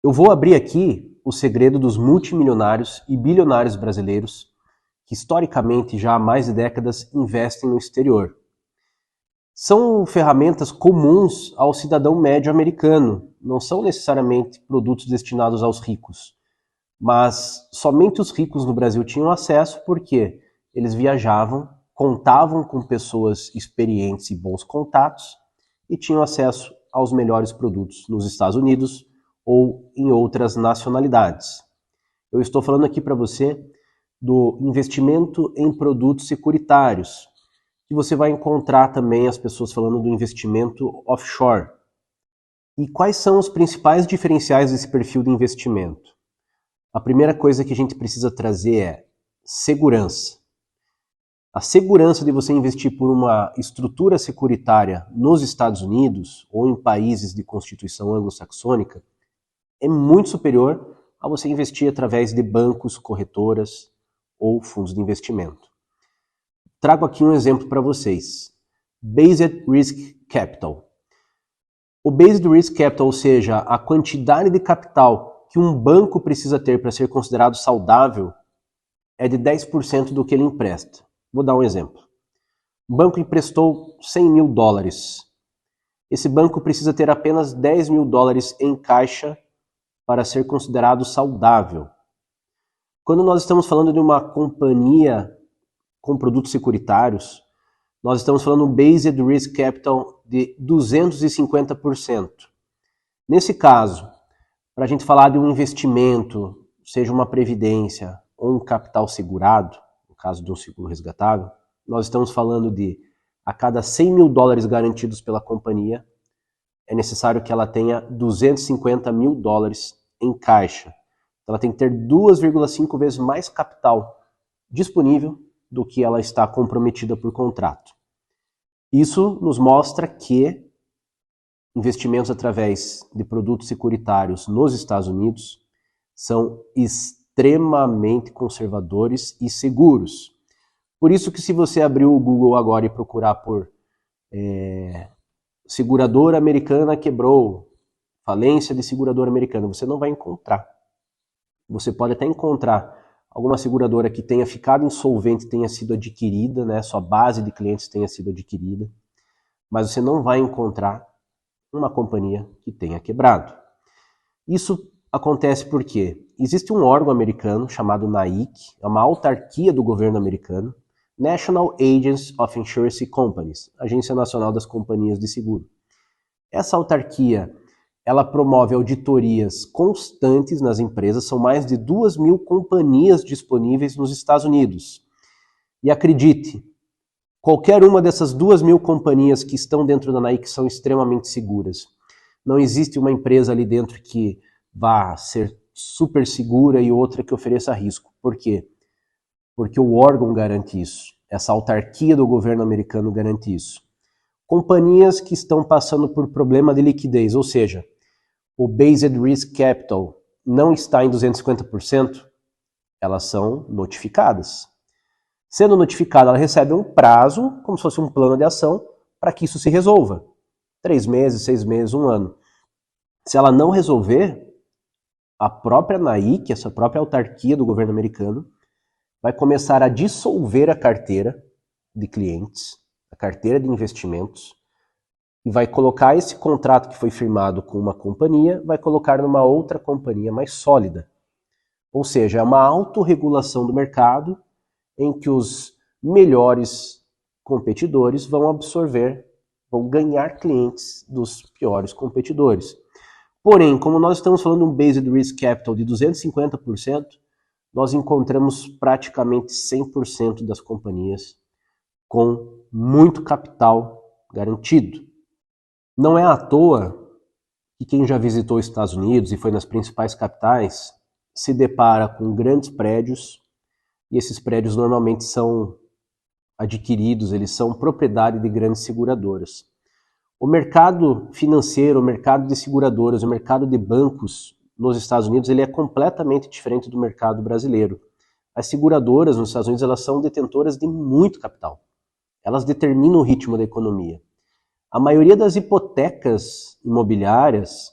Eu vou abrir aqui o segredo dos multimilionários e bilionários brasileiros que historicamente já há mais de décadas investem no exterior. São ferramentas comuns ao cidadão médio americano, não são necessariamente produtos destinados aos ricos, mas somente os ricos no Brasil tinham acesso porque eles viajavam, contavam com pessoas experientes e bons contatos e tinham acesso aos melhores produtos nos Estados Unidos ou em outras nacionalidades. Eu estou falando aqui para você do investimento em produtos securitários, que você vai encontrar também as pessoas falando do investimento offshore. E quais são os principais diferenciais desse perfil de investimento? A primeira coisa que a gente precisa trazer é segurança. A segurança de você investir por uma estrutura securitária nos Estados Unidos ou em países de constituição anglo-saxônica é muito superior a você investir através de bancos, corretoras ou fundos de investimento. Trago aqui um exemplo para vocês. Based Risk Capital. O Based Risk Capital, ou seja, a quantidade de capital que um banco precisa ter para ser considerado saudável, é de 10% do que ele empresta. Vou dar um exemplo. O banco emprestou $100 mil. Esse banco precisa ter apenas $10 mil em caixa para ser considerado saudável. Quando nós estamos falando de uma companhia com produtos securitários, nós estamos falando um Based Risk Capital de 250%. Nesse caso, para a gente falar de um investimento, seja uma previdência ou um capital segurado, no caso de um seguro resgatável, nós estamos falando de a cada $100 mil garantidos pela companhia, é necessário que ela tenha $250 mil em caixa. Então, ela tem que ter 2,5 vezes mais capital disponível do que ela está comprometida por contrato. Isso nos mostra que investimentos através de produtos securitários nos Estados Unidos são extremamente conservadores e seguros. Por isso que se você abrir o Google agora e procurar por seguradora americana quebrou, falência de seguradora americana, você não vai encontrar. Você pode até encontrar alguma seguradora que tenha ficado insolvente, tenha sido adquirida, né, sua base de clientes tenha sido adquirida, mas você não vai encontrar uma companhia que tenha quebrado. Isso acontece porque existe um órgão americano chamado NAIC, é uma autarquia do governo americano, National Agency of Insurance Companies, Agência Nacional das Companhias de Seguro. Essa autarquia, ela promove auditorias constantes nas empresas, são mais de 2 mil companhias disponíveis nos Estados Unidos. E acredite, qualquer uma dessas 2 mil companhias que estão dentro da NAIC são extremamente seguras. Não existe uma empresa ali dentro que vá ser super segura e outra que ofereça risco. Por quê? Porque o órgão garante isso. Essa autarquia do governo americano garante isso. Companhias que estão passando por problema de liquidez, ou seja, o Based Risk Capital não está em 250%, elas são notificadas. Sendo notificada, ela recebe um prazo, como se fosse um plano de ação, para que isso se resolva. 3 meses, 6 meses, 1 ano. Se ela não resolver, a própria NAIC, essa própria autarquia do governo americano, vai começar a dissolver a carteira de clientes, a carteira de investimentos, e vai colocar esse contrato que foi firmado com uma companhia, vai colocar numa outra companhia mais sólida. Ou seja, é uma autorregulação do mercado em que os melhores competidores vão absorver, vão ganhar clientes dos piores competidores. Porém, como nós estamos falando de um Based Risk Capital de 250%, nós encontramos praticamente 100% das companhias com muito capital garantido. Não é à toa que quem já visitou os Estados Unidos e foi nas principais capitais se depara com grandes prédios, e esses prédios normalmente são adquiridos, eles são propriedade de grandes seguradoras. O mercado financeiro, o mercado de seguradoras, o mercado de bancos nos Estados Unidos, ele é completamente diferente do mercado brasileiro. As seguradoras nos Estados Unidos, elas são detentoras de muito capital. Elas determinam o ritmo da economia. A maioria das hipotecas imobiliárias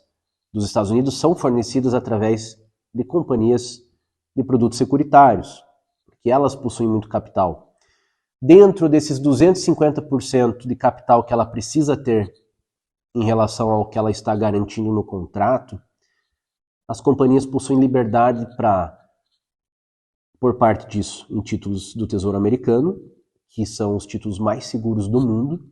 dos Estados Unidos são fornecidas através de companhias de produtos securitários, porque elas possuem muito capital. Dentro desses 250% de capital que ela precisa ter em relação ao que ela está garantindo no contrato, as companhias possuem liberdade para, por parte disso, em títulos do Tesouro Americano, que são os títulos mais seguros do mundo,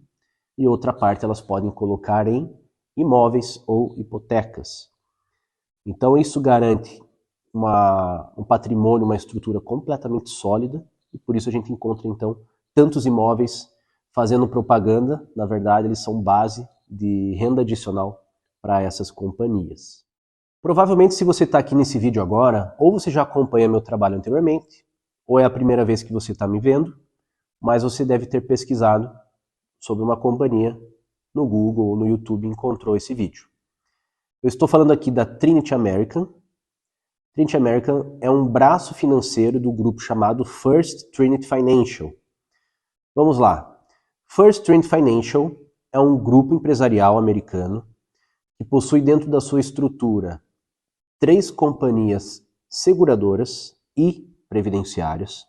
e outra parte elas podem colocar em imóveis ou hipotecas. Então isso garante um patrimônio, uma estrutura completamente sólida, e por isso a gente encontra então tantos imóveis fazendo propaganda. Na verdade, eles são base de renda adicional para essas companhias. Provavelmente, se você está aqui nesse vídeo agora, ou você já acompanha meu trabalho anteriormente, ou é a primeira vez que você está me vendo, mas você deve ter pesquisado sobre uma companhia no Google ou no YouTube e encontrou esse vídeo. Eu estou falando aqui da Trinity American. Trinity American é um braço financeiro do grupo chamado First Trinity Financial. Vamos lá. First Trinity Financial é um grupo empresarial americano que possui dentro da sua estrutura 3 companhias seguradoras e previdenciárias.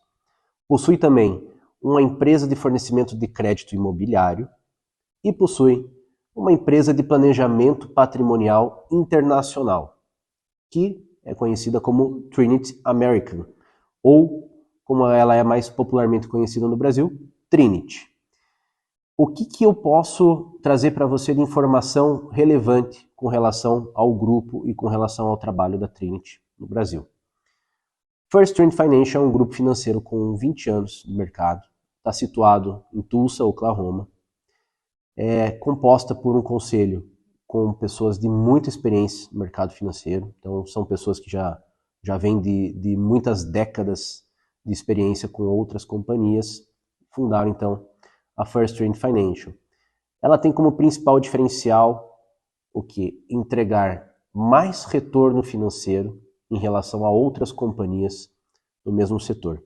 Possui também uma empresa de fornecimento de crédito imobiliário e possui uma empresa de planejamento patrimonial internacional, que é conhecida como Trinity American, ou, como ela é mais popularmente conhecida no Brasil, Trinity. O que eu posso trazer para você de informação relevante com relação ao grupo e com relação ao trabalho da Trinity no Brasil? First Trinity Financial é um grupo financeiro com 20 anos de mercado, está situado em Tulsa, Oklahoma, é composta por um conselho com pessoas de muita experiência no mercado financeiro, então são pessoas que já vêm de muitas décadas de experiência com outras companhias, fundaram então a First Trinity Financial. Ela tem como principal diferencial o que? Entregar mais retorno financeiro em relação a outras companhias do mesmo setor.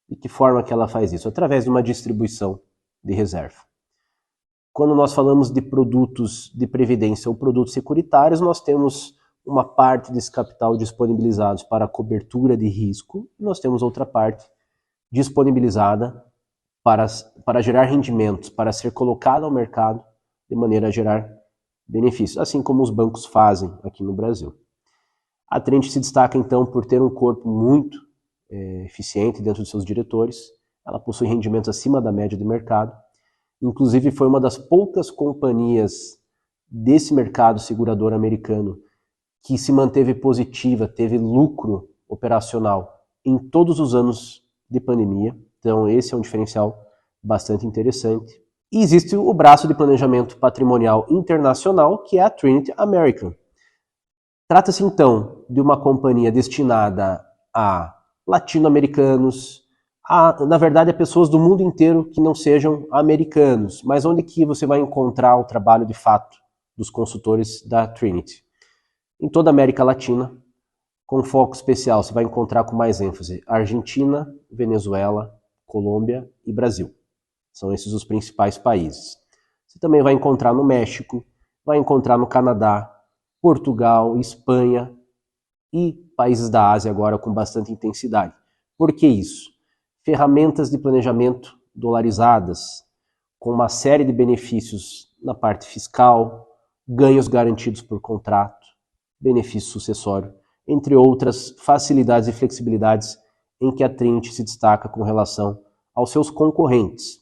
De que forma que ela faz isso? Através de uma distribuição de reserva. Quando nós falamos de produtos de previdência ou produtos securitários, nós temos uma parte desse capital disponibilizados para cobertura de risco, e nós temos outra parte disponibilizada para gerar rendimentos, para ser colocado ao mercado de maneira a gerar benefícios, assim como os bancos fazem aqui no Brasil. A Trinity se destaca então por ter um corpo muito eficiente dentro de seus diretores, ela possui rendimentos acima da média de mercado, inclusive foi uma das poucas companhias desse mercado segurador americano que se manteve positiva, teve lucro operacional em todos os anos de pandemia. Então esse é um diferencial bastante interessante. E existe o braço de planejamento patrimonial internacional, que é a Trinity American. Trata-se então de uma companhia destinada a latino-americanos, na verdade a pessoas do mundo inteiro que não sejam americanos, mas onde que você vai encontrar o trabalho de fato dos consultores da Trinity? Em toda a América Latina, com foco especial, você vai encontrar com mais ênfase Argentina, Venezuela, Colômbia e Brasil. São esses os principais países. Você também vai encontrar no México, vai encontrar no Canadá, Portugal, Espanha e países da Ásia agora com bastante intensidade. Por que isso? Ferramentas de planejamento dolarizadas, com uma série de benefícios na parte fiscal, ganhos garantidos por contrato, benefício sucessório, entre outras facilidades e flexibilidades em que a Trinity se destaca com relação aos seus concorrentes.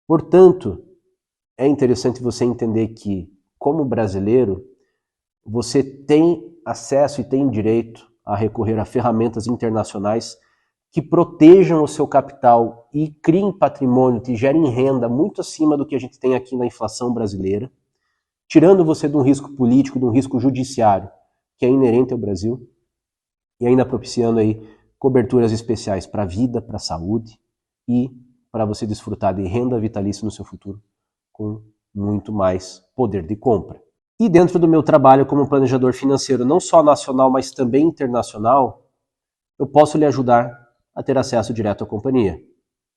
Portanto, é interessante você entender que, como brasileiro, você tem acesso e tem direito a recorrer a ferramentas internacionais que protejam o seu capital e criem patrimônio, que gerem renda muito acima do que a gente tem aqui na inflação brasileira, tirando você de um risco político, de um risco judiciário, que é inerente ao Brasil, e ainda propiciando aí coberturas especiais para a vida, para a saúde e para você desfrutar de renda vitalícia no seu futuro com muito mais poder de compra. E dentro do meu trabalho como planejador financeiro, não só nacional, mas também internacional, eu posso lhe ajudar a ter acesso direto à companhia.